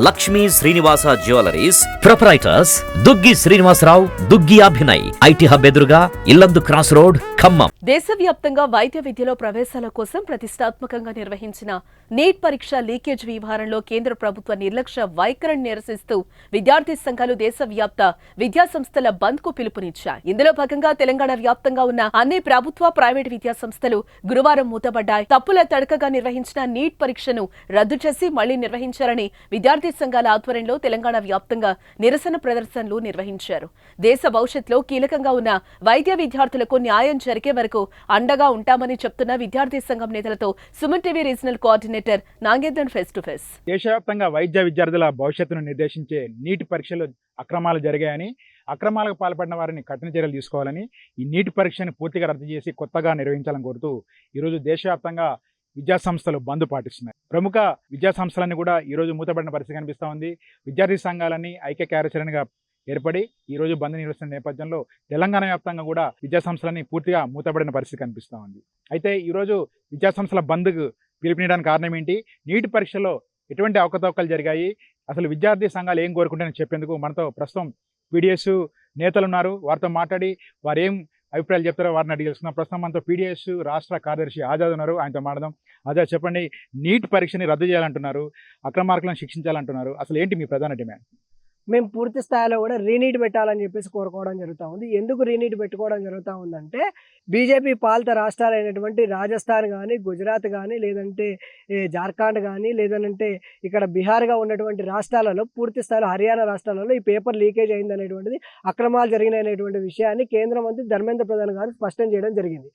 Lakshmi Srinivasa jewelleries proprietors Duggi Srinivasarao, Duggi Abhinay, IT hub ఎదురుగా Yellandu cross road, Khammam. దేశవ్యాప్తంగా వైద్య విద్యలో ప్రవేశాల కోసం ప్రతిష్టాత్మకంగా నిర్వహించిన నీట్ పరీక్ష లీకేజ్ వ్యవహారంలో కేంద్ర ప్రభుత్వ నిర్లక్ష్య వైఖరిని నిరసిస్తూ విద్యార్థి సంఘాలు దేశవ్యాప్త విద్యా సంస్థల బంద్ కు పిలుపునిచ్చాయి. ఇందులో భాగంగా తెలంగాణ వ్యాప్తంగా ఉన్న అన్ని ప్రభుత్వ, ప్రైవేటు విద్యా సంస్థలు గురువారం మూతబడ్డాయి. తప్పుల తడకగా నిర్వహించిన నీట్ పరీక్షను రద్దు చేసి మళ్లీ నిర్వహించారని విద్యార్థి సంఘాల ఆధ్వర్యంలో తెలంగాణ వ్యాప్తంగా నిరసన ప్రదర్శనలు నిర్వహించారు. దేశ భవిష్యత్తులో కీలకంగా ఉన్న వైద్య విద్యార్థులకు న్యాయం జరిగే వరకు అండగా ఉంటామని చెప్తున్న విద్యార్థి సంఘం నేతలతో Suman TV regional coordinator Nagendran face to face. దేశవ్యాప్తంగా వైద్య విద్యార్థుల భవిష్యత్తును నిర్దేశించే నీట్ పరీక్షలు అక్రమాలు జరిగాయని, అక్రమాలకు పాల్పడిన వారిని కఠిన చర్యలు తీసుకోవాలని, ఈ నీట్ పరీక్షను పూర్తిగా రద్దు చేసి కొత్తగా నిర్వహించాలని కోరుతూ ఈరోజు దేశవ్యాప్తంగా విద్యాసంస్థలు బంద్ పాటిస్తున్నాయి. ప్రముఖ విద్యాసంస్థలన్నీ కూడా ఈరోజు మూతపడిన పరిస్థితి కనిపిస్తూ ఉంది. విద్యార్థి సంఘాలన్నీ ఐక్య కార్యాచరణగా ఏర్పడి ఈరోజు బంద్ నిర్వహిస్తున్న నేపథ్యంలో తెలంగాణ వ్యాప్తంగా కూడా విద్యాసంస్థలన్నీ పూర్తిగా మూతపడిన పరిస్థితి కనిపిస్తూ ఉంది. అయితే ఈరోజు విద్యాసంస్థల బంద్కు పిలుపునియడానికి కారణం ఏంటి, నీటి పరీక్షలో ఎటువంటి అవకతవకలు జరిగాయి, అసలు విద్యార్థి సంఘాలు ఏం కోరుకుంటాయని చెప్పేందుకు మనతో ప్రస్తుతం పీడిఎస్ నేతలు ఉన్నారు. వారితో మాట్లాడి వారు ఏం అభిప్రాయాలు చెప్తారో వారిని అడిగి తెలుసుకున్నాం. ప్రస్తుతం మనతో పీడిఎస్ రాష్ట్ర కార్యదర్శి ఆజాద్ ఉన్నారు, ఆయనతో మాట్లాడదాం. ఆజాద్, చెప్పండి, నీట్ పరీక్షని రద్దు చేయాలంటున్నారు, అక్రమార్కులను శిక్షించాలంటున్నారు, అసలు ఏంటి మీ ప్రధాన డిమాండ్? మేము పూర్తి స్థాయిలో కూడా రీనీట్ పెట్టాలని చెప్పేసి కోరుకోవడం జరుగుతూ ఉంది. ఎందుకు రీనీట్ పెట్టుకోవడం జరుగుతూ ఉందంటే, బీజేపీ పాలిత రాష్ట్రాలైనటువంటి రాజస్థాన్ కానీ, గుజరాత్ కానీ, లేదంటే జార్ఖండ్ కానీ, లేదంటే ఇక్కడ బీహార్గా ఉన్నటువంటి రాష్ట్రాలలో, పూర్తి స్థాయిలో హర్యానా రాష్ట్రాలలో ఈ పేపర్ లీకేజ్ అయిందనేటువంటిది, అక్రమాలు జరిగినటువంటి విషయాన్ని కేంద్ర మంత్రి ధర్మేంద్ర ప్రధాన్ గారు స్పష్టం చేయడం జరిగింది.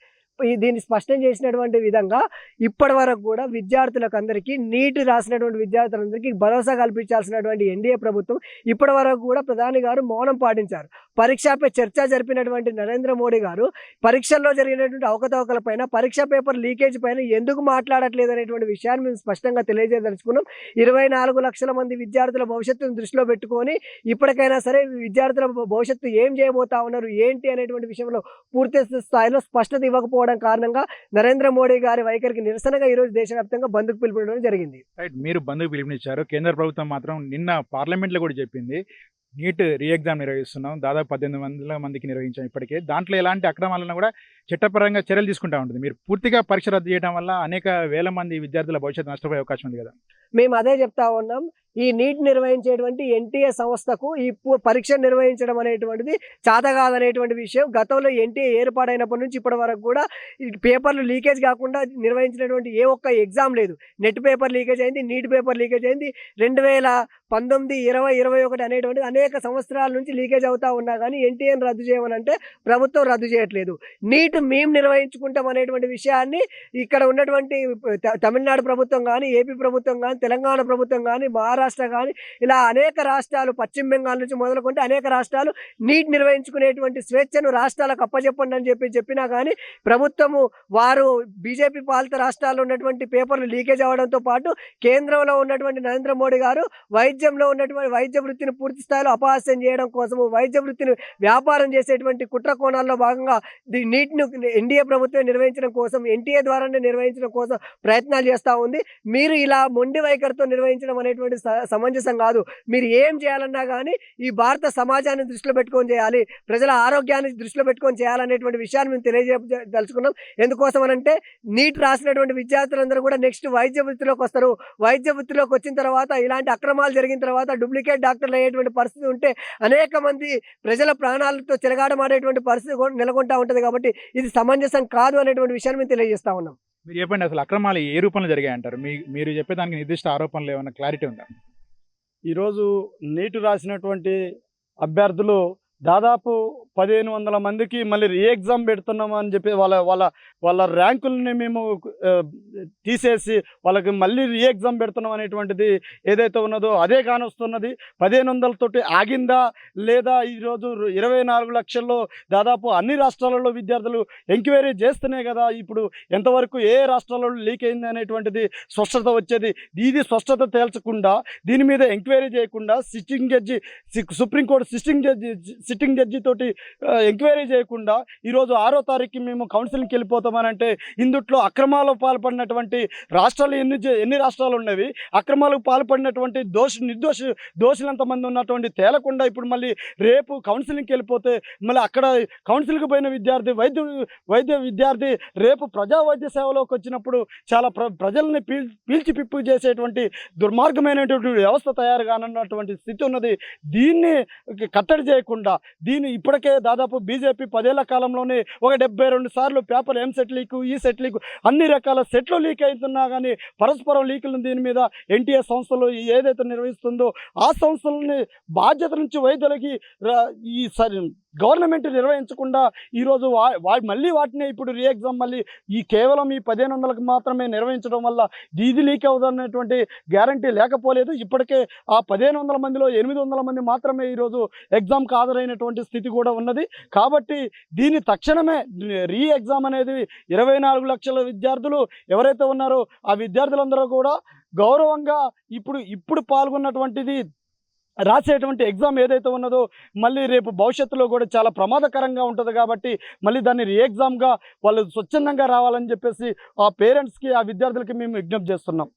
దీన్ని స్పష్టం చేసినటువంటి విధంగా ఇప్పటి వరకు కూడా విద్యార్థులకు అందరికీ, నీట్ రాసినటువంటి విద్యార్థులందరికీ భరోసా కల్పించాల్సినటువంటి ఎన్డీఏ ప్రభుత్వం ఇప్పటి వరకు కూడా ప్రధాని గారు మౌనం పాటించారు. పరీక్షపై చర్చ జరిపినటువంటి నరేంద్ర మోడీ గారు పరీక్షల్లో జరిగినటువంటి అవకతవకల పైన, పరీక్ష పేపర్ లీకేజ్ పైన ఎందుకు మాట్లాడట్లేదు అనేటువంటి విషయాన్ని మేము స్పష్టంగా తెలియజేయదలుచుకున్నాం. 24 లక్షల మంది విద్యార్థుల భవిష్యత్తును దృష్టిలో పెట్టుకొని ఇప్పటికైనా సరే విద్యార్థుల భవిష్యత్తు ఏం చేయబోతా ఉన్నారు, ఏంటి అనేటువంటి విషయంలో పూర్తి స్థాయిలో స్పష్టత ఇవ్వకపోవడం కారణంగా నరేంద్ర మోడీ గారి వైఖరికి నిరసనగా ఈరోజు దేశవ్యాప్తంగా బంద్కు పిలుపునివ్వడం జరిగింది. రైట్, మీరు బంద్కు పిలుపునిచ్చారు. కేంద్ర ప్రభుత్వం మాత్రం నిన్న పార్లమెంట్లో కూడా చెప్పింది, నీట్ రీ ఎగ్జామ్ నిర్వహిస్తున్నాం, దాదాపు 18,000 మందికి నిర్వహించాం ఇప్పటికే, దాంట్లో ఎలాంటి అక్రమాలను కూడా చట్టపరంగా చర్యలు తీసుకుంటా ఉంటుంది. మీరు పూర్తిగా పరీక్ష రద్దు చేయడం వల్ల అనేక వేల మంది విద్యార్థుల భవిష్యత్తు నష్టపోయే అవకాశం ఉంది కదా. మేము అదే చెప్తా ఉన్నాం, ఈ నీట్ నిర్వహించేటువంటి ఎన్టీఏ సంస్థకు ఈ పరీక్ష నిర్వహించడం అనేటువంటిది చేత కాదనేటువంటి విషయం గతంలో ఎన్టీఏ ఏర్పాటైనప్పటి నుంచి ఇప్పటి వరకు కూడా ఈ పేపర్లు లీకేజ్ కాకుండా నిర్వహించినటువంటి ఏ ఒక్క ఎగ్జామ్ లేదు. నెట్ పేపర్ లీకేజ్ అయింది, నీట్ పేపర్ లీకేజ్ అయింది. 2019, 20, 21 అనేటువంటిది అనేక సంవత్సరాల నుంచి లీకేజ్ అవుతా ఉన్నా కానీ ఎన్టీఏని రద్దు చేయమనంటే ప్రభుత్వం రద్దు చేయట్లేదు. నీట్ మేము నిర్వహించుకుంటాం అనేటువంటి విషయాన్ని ఇక్కడ ఉన్నటువంటి తమిళనాడు ప్రభుత్వం కానీ, ఏపీ ప్రభుత్వం కానీ, తెలంగాణ ప్రభుత్వం కానీ, మహారాష్ట్ర కానీ, ఇలా అనేక రాష్ట్రాలు, పశ్చిమ బెంగాల్ నుంచి మొదలుకుంటే అనేక రాష్ట్రాలు నీట్ నిర్వహించుకునేటువంటి స్వేచ్ఛను రాష్ట్రాలకు అప్పచెప్పండి అని చెప్పినా కానీ ప్రభుత్వము వారు బీజేపీ పాలిత రాష్ట్రాల్లో ఉన్నటువంటి పేపర్లు లీకేజ్ అవ్వడంతో పాటు కేంద్రంలో ఉన్నటువంటి నరేంద్ర మోడీ గారు వైద్యంలో ఉన్నటువంటి వైద్య వృత్తిని పూర్తి స్థాయిలో అపహాస్యం చేయడం కోసము, వైద్య వృత్తిని వ్యాపారం చేసేటువంటి కుట్ర కోణాల్లో భాగంగా నీట్ను ఎన్డీఏ ప్రభుత్వం నిర్వహించడం కోసం, ఎన్టీఏ ద్వారానే నిర్వహించడం కోసం ప్రయత్నాలు చేస్తూ ఉంది. మీరు ఇలా మొండి వైఖరితో నిర్వహించడం అనేటువంటి సమంజసం కాదు. మీరు ఏం చేయాలన్నా కానీ ఈ భారత సమాజాన్ని దృష్టిలో పెట్టుకొని చేయాలి, ప్రజల ఆరోగ్యాన్ని దృష్టిలో పెట్టుకొని చేయాలనేటువంటి విషయాన్ని మేము తెలియజేయదలుచుకున్నాం. ఎందుకోసం అనంటే, నీట్ రాసినటువంటి విద్యార్థులందరూ కూడా నెక్స్ట్ వైద్య వృత్తిలోకి వస్తారు. వైద్య వృత్తిలోకి వచ్చిన తర్వాత ఇలాంటి అక్రమాలు జరిగిన తర్వాత డూప్లికేట్ డాక్టర్లు అయ్యేటువంటి పరిస్థితి ఉంటే అనేక మంది ప్రజల ప్రాణాలతో చెలగాటమాడేటువంటి పరిస్థితి నెలకొంటా ఉంటుంది. కాబట్టి ఇది సమంజసం కాదు అనేటువంటి విషయాన్ని మేము తెలియజేస్తా ఉన్నాం. మీరు చెప్పండి, అసలు అక్రమాలు ఏ రూపంలో జరిగాయంటారు? మీరు చెప్పేదానికి నిర్దిష్ట ఆరోపణలు ఏమైనా క్లారిటీ ఉందా? ఈరోజు నీటు రాసినటువంటి అభ్యర్థులు దాదాపు 1,500 మందికి మళ్ళీ రీ ఎగ్జామ్ పెడుతున్నాము అని చెప్పి వాళ్ళ ర్యాంకుల్ని మేము తీసేసి వాళ్ళకి మళ్ళీ రీ ఎగ్జామ్ పెడుతున్నాం అనేటువంటిది ఏదైతే ఉన్నదో అదే కానొస్తున్నది. 1,500 తోటి ఆగిందా లేదా? ఈరోజు 24 లక్షల్లో దాదాపు అన్ని రాష్ట్రాలలో విద్యార్థులు ఎంక్వైరీ చేస్తేనే కదా ఇప్పుడు ఎంతవరకు ఏ రాష్ట్రాలలో లీక్ అయింది అనేటువంటిది స్పష్టత వచ్చేది. ఇది స్పష్టత తేల్చకుండా, దీని మీద ఎంక్వైరీ చేయకుండా sitting judge, supreme court sitting sitting judge తోటి ఎంక్వైరీ చేయకుండా ఈరోజు 6వ తారీఖుకి మేము కౌన్సిలింగ్కి వెళ్ళిపోతామని అంటే ఇందుట్లో అక్రమాలకు పాల్పడినటువంటి రాష్ట్రాలు ఎన్ని రాష్ట్రాలు ఉన్నవి, అక్రమాలకు పాల్పడినటువంటి దోషులు ఎంతమంది ఉన్నటువంటి తేలకుండా ఇప్పుడు మళ్ళీ రేపు కౌన్సిలింగ్కి వెళ్ళిపోతే మళ్ళీ అక్కడ కౌన్సిలింగ్కి పోయిన వైద్య విద్యార్థి రేపు ప్రజా వైద్య సేవలోకి వచ్చినప్పుడు చాలా ప్రజల్ని పీల్చి పిప్పు చేసేటువంటి దుర్మార్గమైనటువంటి వ్యవస్థ తయారు కానున్నటువంటి స్థితి ఉన్నది. దీన్ని కట్టడి చేయకుండా ఇప్పటికే దాదాపు బీజేపీ 10 ఏళ్ల కాలంలోనే ఒక 72 సార్లు పేపర్ సెట్ లీక్, ఈ సెట్ లీక్, అన్ని రకాల సెట్లు లీక్ అవుతున్నా కానీ పరస్పరం లీకులను దీని మీద ఎన్టీఏ సంస్థలు ఏదైతే నిర్వహిస్తుందో ఆ సంస్థలని బాధ్యత నుంచి వైద్యులకి ఈ గవర్నమెంట్ నిర్వహించకుండా ఈరోజు మళ్ళీ వాటిని ఇప్పుడు రీఎగ్జామ్ మళ్ళీ కేవలం ఈ 1500కి మాత్రమే నిర్వహించడం వల్ల ఇది లీక్ అవుతున్నటువంటి గ్యారంటీ లేకపోలేదు. ఇప్పటికే ఆ 1500 మందిలో 800 మంది మాత్రమే ఈరోజు ఎగ్జామ్కి హాజరైనటువంటి స్థితి కూడా ఉన్నది. కాబట్టి దీని తక్షణమే రీఎగ్జామ్ అనేది 24 లక్షల విద్యార్థులు ఎవరైతే ఉన్నారో ఆ విద్యార్థులందరూ కూడా గౌరవంగా ఇప్పుడు పాల్గొన్నటువంటిది రాసేటువంటి ఎగ్జామ్ ఏదైతే ఉన్నదో మళ్ళీ రేపు భవిష్యత్తులో కూడా చాలా ప్రమాదకరంగా ఉంటుంది. కాబట్టి మళ్ళీ దాన్ని రీఎగ్జామ్గా వాళ్ళు స్వచ్ఛందంగా రావాలని చెప్పేసి ఆ పేరెంట్స్కి, ఆ విద్యార్థులకి మేము విజ్ఞప్తి చేస్తున్నాం.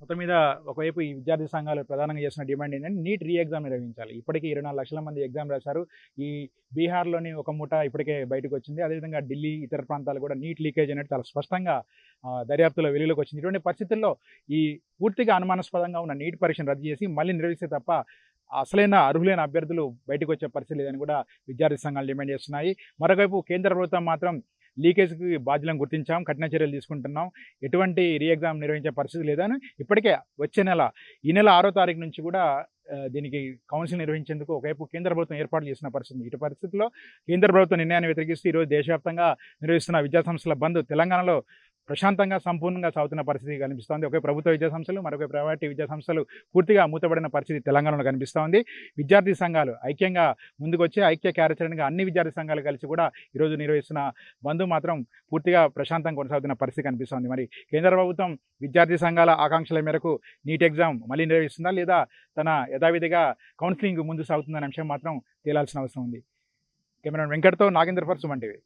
మొత్తం మీద ఒకవైపు ఈ విద్యార్థి సంఘాలు ప్రధానంగా చేసిన డిమాండ్ ఏంటంటే నీట్ రీ ఎగ్జామ్ నిర్వహించాలి. ఇప్పటికీ 24 లక్షల మంది ఎగ్జామ్ రాశారు. ఈ బీహార్లోని ఒక ముఠ ఇప్పటికే బయటకు వచ్చింది. అదేవిధంగా ఢిల్లీ, ఇతర ప్రాంతాలు కూడా నీట్ లీకేజ్ అనేది చాలా స్పష్టంగా దర్యాప్తులో వెలుగులోకి వచ్చింది. ఇటువంటి పరిస్థితుల్లో ఈ పూర్తిగా అనుమానాస్పదంగా ఉన్న నీట్ పరీక్షను రద్దు చేసి మళ్ళీ నిర్వహిస్తే తప్ప అసలైన అర్హులైన అభ్యర్థులు బయటకు వచ్చే పరిస్థితి లేదని కూడా విద్యార్థి సంఘాలు డిమాండ్ చేస్తున్నాయి. మరొకవైపు కేంద్ర ప్రభుత్వం మాత్రం లీకేజ్కి బాధ్యులను గుర్తించాం, కఠిన చర్యలు తీసుకుంటున్నాం, ఎటువంటి రీ ఎగ్జామ్ నిర్వహించే పరిస్థితి లేదని ఇప్పటికే వచ్చే ఈ నెల 6వ తారీఖు నుంచి కూడా దీనికి కౌన్సిల్ నిర్వహించేందుకు ఒకవైపు కేంద్ర ప్రభుత్వం ఏర్పాటు చేసిన పరిస్థితి. ఇటు పరిస్థితుల్లో కేంద్ర ప్రభుత్వ నిర్ణయాన్ని వ్యతిరేకిస్తూ ఈరోజు దేశవ్యాప్తంగా నిర్వహిస్తున్న విద్యాసంస్థల బంద్ తెలంగాణలో ప్రశాంతంగా సంపూర్ణంగా సాగుతున్న పరిస్థితి కనిపిస్తోంది. ఒకే ప్రభుత్వ విద్యాసంస్థలు, మరొక ప్రైవేట్ విద్యాసంస్థలు పూర్తిగా మూతపడిన పరిస్థితి తెలంగాణలో కనిపిస్తోంది. విద్యార్థి సంఘాలు ఐక్యంగా ముందుకొచ్చి ఐక్య కార్యాచరణగా అన్ని విద్యార్థి సంఘాలు కలిసి కూడా ఈరోజు నిర్వహిస్తున్న బంద్ మాత్రం పూర్తిగా ప్రశాంతంగా కొనసాగుతున్న పరిస్థితి కనిపిస్తోంది. మరి కేంద్ర ప్రభుత్వం విద్యార్థి సంఘాల ఆకాంక్షల మేరకు నీట్ ఎగ్జామ్ మళ్ళీ నిర్వహిస్తుందా లేదా తన యథావిధిగా కౌన్సిలింగ్ ముందు సాగుతుందనే అంశం మాత్రం తేలాల్సిన అవసరం ఉంది. కెమెరామెన్ వెంకట్తో నాగేంద్ర ఫర్ సుమన్ టీవీ.